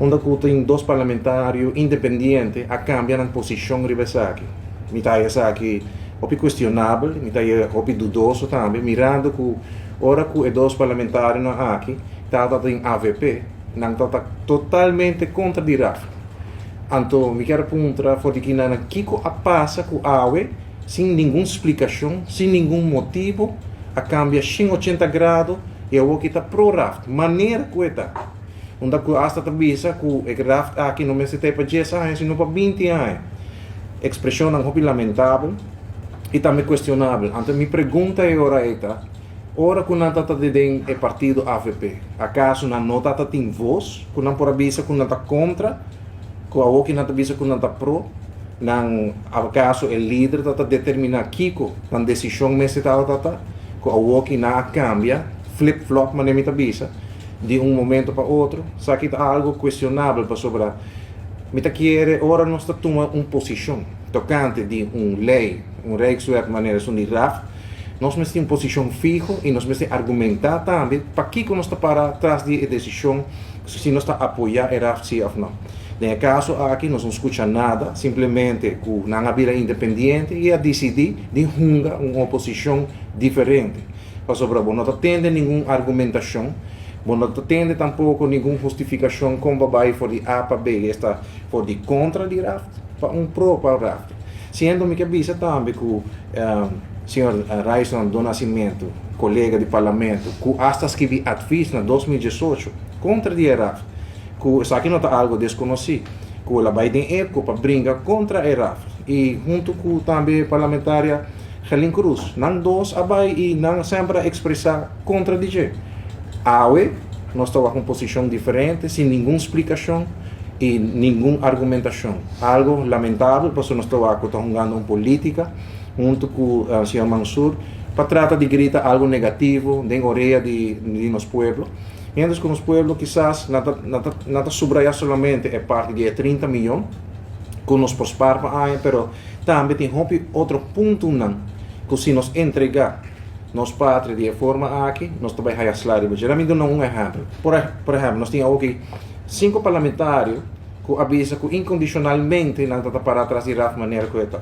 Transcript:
onde tem dois parlamentários independentes a cambiar a posição ribesaki. Me está aqui opi questionável, me está opi dudoso também, mirando que ora que os dois parlamentários aqui está em AVP, não está totalmente contra de RAF. Então, me quero perguntar, for que na Kiko a passa com a AUE, sem nenhuma explicação, sem nenhum motivo, a cambia 180 graus e eu vou quitar pro RAF, maneira que está. Onde que hasta tabisa que o RAF aqui no mês de para 10 anos, não para 20 anos. Expressão não é lamentável e também questionável. Então, minha pergunta é ora ora que não está dentro do partido AVP, acaso não está tem voz, que não por avisa que não está contra, que a outra não avisa que não está pro, não acaso o líder está determinar Kiko na decisão mês que a outra não cambia, flip-flop, mas nem avisa, de momento para outro, só que está algo questionável para sobrar. Mita quiere ora nós está tomando uma posição tocante de lei que maneira são de RAF, nós temos uma posição fixa e nós temos argumentar também para que nós está para trás de decisão se nós está apoiar a RAF sim ou não. No caso aqui nós não escuta nada, simplesmente que não havia independente e a decidir de uma posição diferente. Para sobre não atende nenhuma argumentação. Bom, não tem tampouco nenhuma justificação como vai for de A para B, está for de contra de RAF, para pro para RAF. Sendo-me que avisa também que o senhor Raison do Nascimento, colega de parlamento, que hasta escrevi advice em 2018 contra de RAF, que isso aqui não está algo desconhecido, que ela vai ter eco para brincar contra a RAF, e junto com também a parlamentária Helen Cruz, não dois abai e não sempre expressar contra DJ. AUE, nós estamos com posição diferente, sem nenhuma explicação e nenhuma argumentação. Algo lamentável, porque nós estamos jogando uma política, junto com o senhor Mansur, para tratar de gritar algo negativo na orelha de nosso povo. E antes que nosso povo, quizás, não subrayar somente a parte de 30 milhões, que nos prospar para aí, mas também tem outro ponto, não, que se nos entregar nós pátria de forma aqui, nós também vai salário. Geralmente não um exemplo. Por exemplo, nós temos aqui 5 parlamentários que avisam que incondicionalmente não está para trás de RAF maneira que está.